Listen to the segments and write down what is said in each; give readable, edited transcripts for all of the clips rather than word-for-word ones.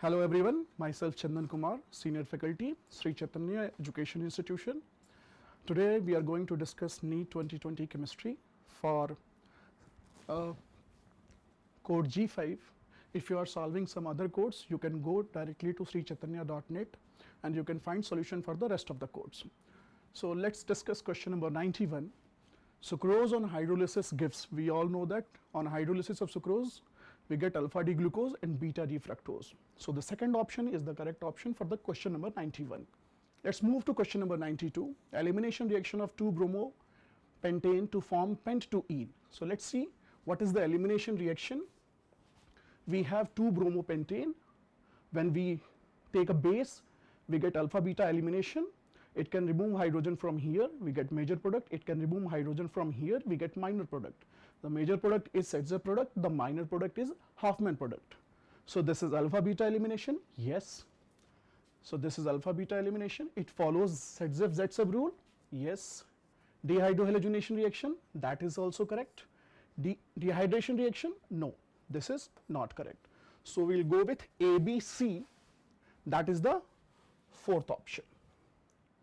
Hello everyone, myself Chandan Kumar, Senior Faculty, Sri Chaitanya Education Institution. Today we are going to discuss NEET 2020 Chemistry for code G5. If you are solving some other codes, you can go directly to srichaitanya.net and you can find solution for the rest of the codes. So let's discuss question number 91. Sucrose on hydrolysis gives, we all know that on hydrolysis of sucrose, we get alpha D glucose and beta D fructose. So the second option is the correct option for the question number 91. Let's move to question number 92. Elimination reaction of 2-bromopentane to form pent-2-ene. So let's see what is the elimination reaction. We have 2-bromopentane. When we take a base, we get alpha beta elimination. It can remove hydrogen from here, we get major product. It can remove hydrogen from here, we get minor product. The major product is Setzer product, the minor product is Hofmann product. So this is alpha beta elimination, yes. So this is alpha beta elimination. It follows Setzer Z sub rule, yes. Dehydrohalogenation reaction, that is also correct. Dehydration reaction, no, this is not correct. So we'll go with ABC, that is the fourth option.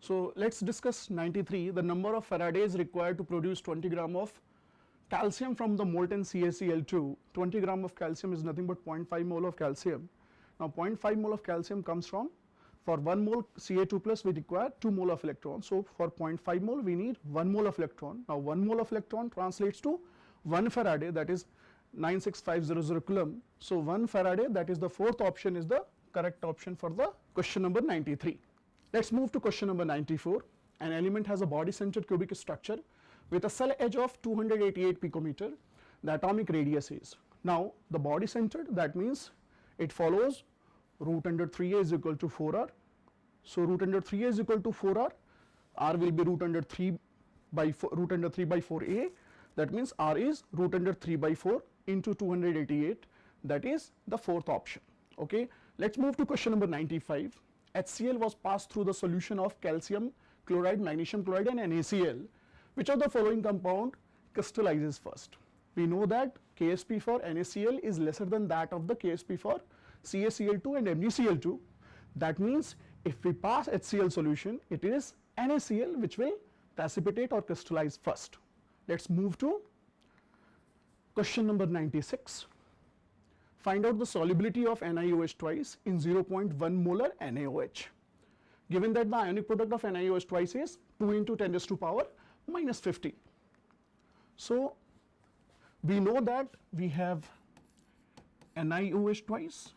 So let's discuss 93. The number of Faradays required to produce 20 gram of calcium from the molten CaCl2. 20 gram of calcium is nothing but 0.5 mole of calcium. Now 0.5 mole of calcium comes from, for 1 mole Ca2 plus we require 2 mole of electron. So for 0.5 mole we need 1 mole of electron. Now 1 mole of electron translates to 1 Faraday, that is 96500 coulomb. So 1 Faraday, that is the fourth option, is the correct option for the question number 93. Let's move to question number 94. An element has a body-centered cubic structure with a cell edge of 288 picometer. The atomic radius is. Now the body-centered, that means it follows root under 3a is equal to 4r. So root under 3a is equal to 4r. R will be root under 3 by 4, root under 3 by 4a. That means R is root under 3 by 4 into 288. That is the fourth option. Okay. Let's move to question number 95. HCl was passed through the solution of calcium chloride, magnesium chloride and NaCl. Which of the following compound crystallizes first? We know that Ksp for NaCl is lesser than that of the Ksp for CaCl2 and MgCl2. That means if we pass HCl solution, it is NaCl which will precipitate or crystallize first. Let's move to question number 96. Find out the solubility of NiOH twice in 0.1 molar NaOH. Given that the ionic product of NiOH twice is 2 into 10 raised to power minus 50. So we know that we have NiOH twice.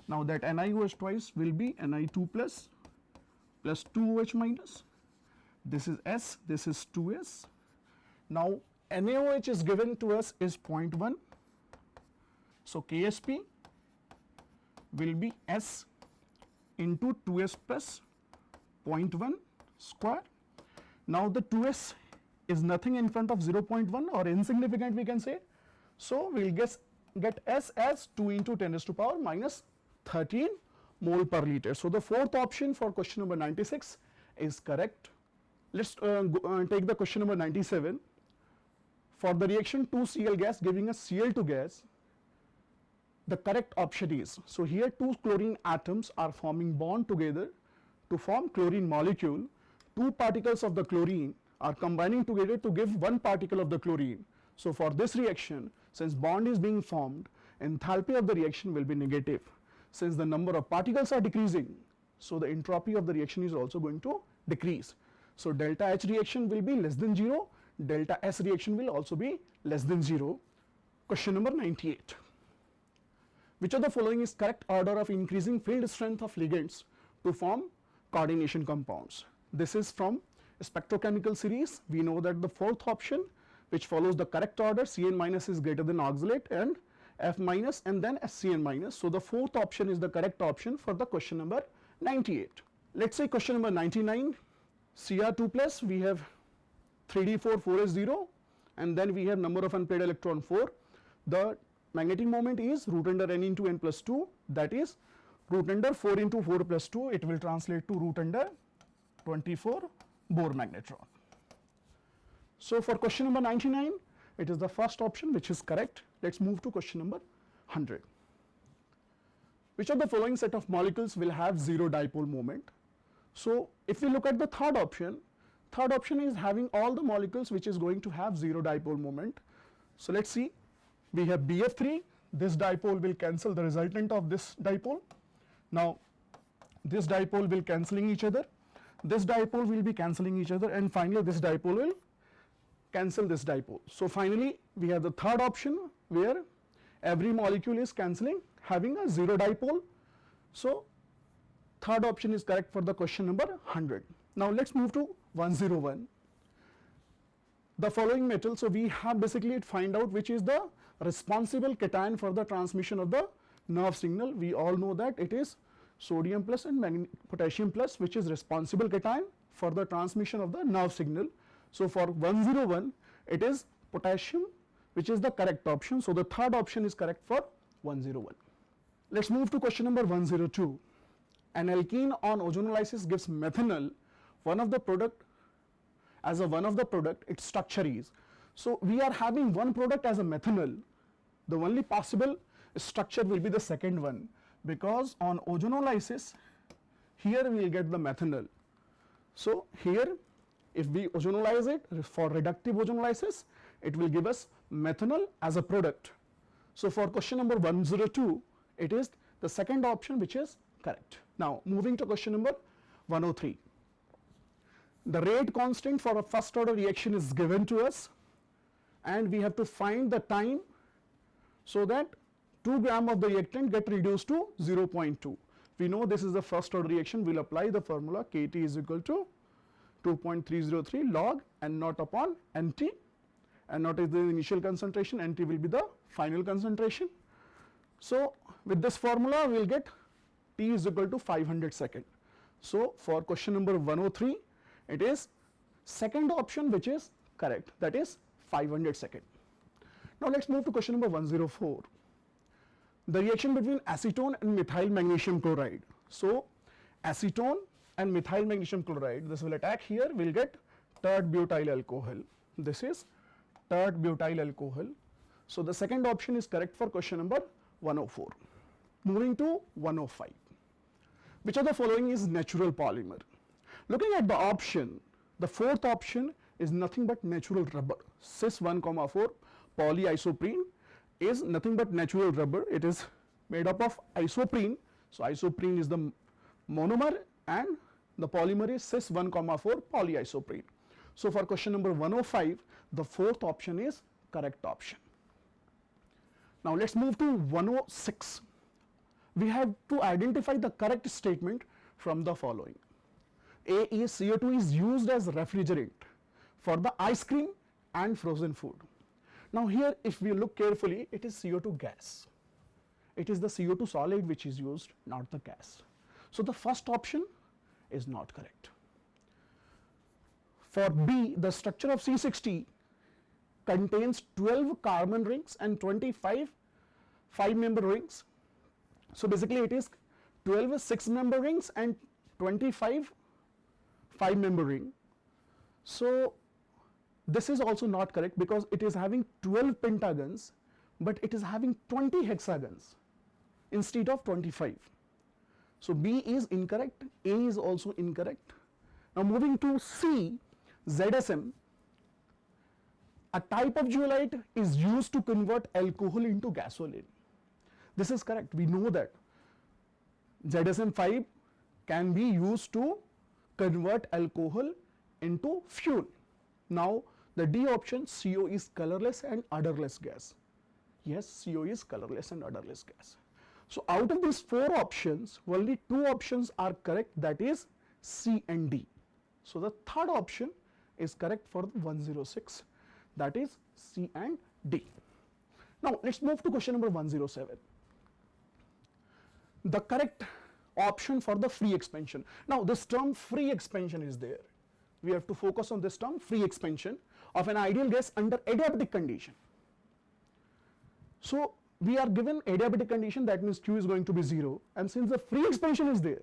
Now that NiOH twice will be Ni2 plus 2OH minus. This is S, this is 2S. Now NaOH is given to us is 0.1. So Ksp will be S into 2S plus 0.1 square. Now the 2S is nothing in front of 0.1 or insignificant we can say. So we will get S as 2 into 10 raised to power minus 13 mole per liter. So the fourth option for question number 96 is correct. Let's take the question number 97. For the reaction 2Cl gas giving us Cl2 gas, the correct option is, so here two chlorine atoms are forming bond together to form chlorine molecule. Two particles of the chlorine are combining together to give one particle of the chlorine. So for this reaction, since bond is being formed, enthalpy of the reaction will be negative. Since the number of particles are decreasing, so the entropy of the reaction is also going to decrease. So delta H reaction will be less than 0, delta S reaction will also be less than 0. Question number 98. Which of the following is correct order of increasing field strength of ligands to form coordination compounds? This is from spectrochemical series. We know that the fourth option which follows the correct order, Cn minus is greater than oxalate and F minus and then SCN minus. So the fourth option is the correct option for the question number 98. Let's say question number 99. Cr2 plus we have 3d4 4s0 and then we have number of unpaired electron 4. The magnetic moment is root under n into n plus 2, that is root under 4 into 4 plus 2, it will translate to root under 24 Bohr magnetron. So for question number 99, it is the first option which is correct. Let's move to question number 100. which of the following set of molecules will have zero dipole moment? So if we look at the third option is having all the molecules which is going to have zero dipole moment. So let's see, we have BF3, this dipole will cancel the resultant of this dipole. Now this dipole will cancelling each other, this dipole will be cancelling each other, and finally this dipole will cancel this dipole. So finally we have the third option where every molecule is cancelling, having a zero dipole. So third option is correct for the question number 100. Now let's move to 101. The following metal, so we have basically find out which is the responsible cation for the transmission of the nerve signal. We all know that it is sodium plus and potassium plus, which is responsible cation for the transmission of the nerve signal. So for 101 it is potassium, which is the correct option. So the third option is correct for 101. Let's move to question number 102. An alkene on ozonolysis gives methanol, one of the product its structure is. So we are having one product as a methanol, the only possible structure will be the second one, because on ozonolysis here we will get the methanol. So here if we ozonolyze it for reductive ozonolysis, it will give us methanol as a product. So for question number 102 it is the second option which is correct. Now moving to question number 103. The rate constant for a first order reaction is given to us and we have to find the time so that 2 gram of the reactant get reduced to 0.2. We know this is the first order reaction, we will apply the formula Kt is equal to 2.303 log N naught upon Nt. N naught is the initial concentration, Nt will be the final concentration. So with this formula we will get T is equal to 500 second. So for question number 103 it is second option which is correct, that is 500 second. Now let's move to question number 104. The reaction between acetone and methyl magnesium chloride. So acetone and methyl magnesium chloride, this will attack here, we will get tert butyl alcohol. This is tert butyl alcohol. So the second option is correct for question number 104. Moving to 105. Which of the following is natural polymer? Looking at the option, the fourth option is nothing but natural rubber. Cis 1,4 polyisoprene is nothing but natural rubber. It is made up of isoprene. So isoprene is the monomer and the polymer is cis 1,4 polyisoprene. So for question number 105, the fourth option is correct option. Now let's move to 106. We have to identify the correct statement from the following. A is CO2 is used as refrigerant for the ice cream and frozen food. Now here if we look carefully, it is CO2 gas. It is the CO2 solid which is used, not the gas. So the first option is not correct. For B, the structure of C60 contains 12 carbon rings and 25 5-member rings. So basically it is 12 6-member rings and 25 5-member ring. So this is also not correct because it is having 12 pentagons but it is having 20 hexagons instead of 25. So B is incorrect, A is also incorrect. Now moving to C, ZSM, a type of zeolite is used to convert alcohol into gasoline. This is correct, we know that ZSM5 can be used to convert alcohol into fuel. Now the D option, CO is colorless and odorless gas. Yes, CO is colorless and odorless gas. So out of these 4 options, only 2 options are correct, that is C and D. So the third option is correct for 106, that is C and D. Now let's move to question number 107. The correct option for the free expansion. Now this term free expansion is there. We have to focus on this term free expansion of an ideal gas under adiabatic condition. So we are given adiabatic condition, that means Q is going to be 0, and since the free expansion is there,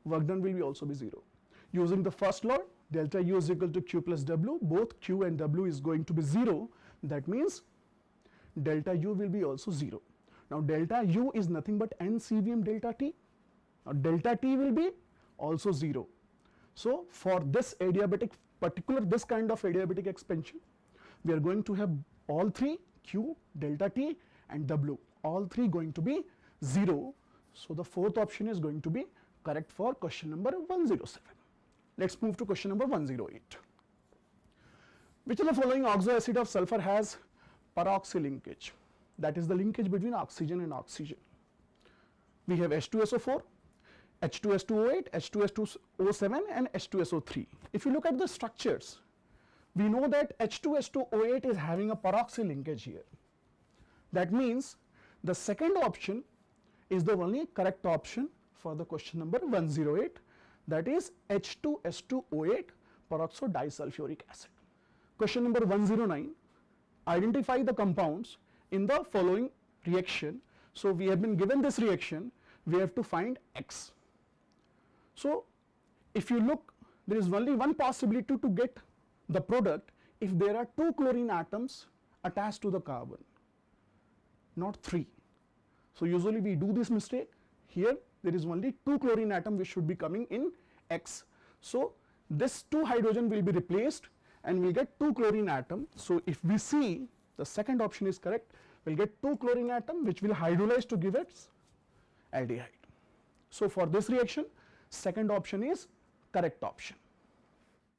work done will be also be 0. Using the first law, delta U is equal to Q plus W, both Q and W is going to be 0, that means delta U will be also 0. Now delta U is nothing but NCVM delta T. Now delta T will be also 0. So for this adiabatic, this kind of adiabatic expansion, we are going to have all three, Q, delta T and W, all three going to be 0. So the fourth option is going to be correct for question number 107. Let's move to question number 108. Which of the following oxo acid of sulfur has peroxy linkage? That is the linkage between oxygen and oxygen. We have H2SO4, H2S2O8, H2S2O7 and H2SO3. If you look at the structures, we know that H2S2O8 is having a peroxy linkage here. That means the second option is the only correct option for the question number 108, that is H2S2O8 peroxodisulfuric acid. Question number 109, identify the compounds in the following reaction. So we have been given this reaction, we have to find X. So if you look, there is only one possibility to get the product if there are 2 chlorine atoms attached to the carbon, not 3. So usually we do this mistake. Here there is only 2 chlorine atom which should be coming in X. So this 2 hydrogen will be replaced and we get 2 chlorine atom. So if we see the second option is correct, we'll get 2 chlorine atom which will hydrolyze to give its aldehyde. So for this reaction, second option is correct option.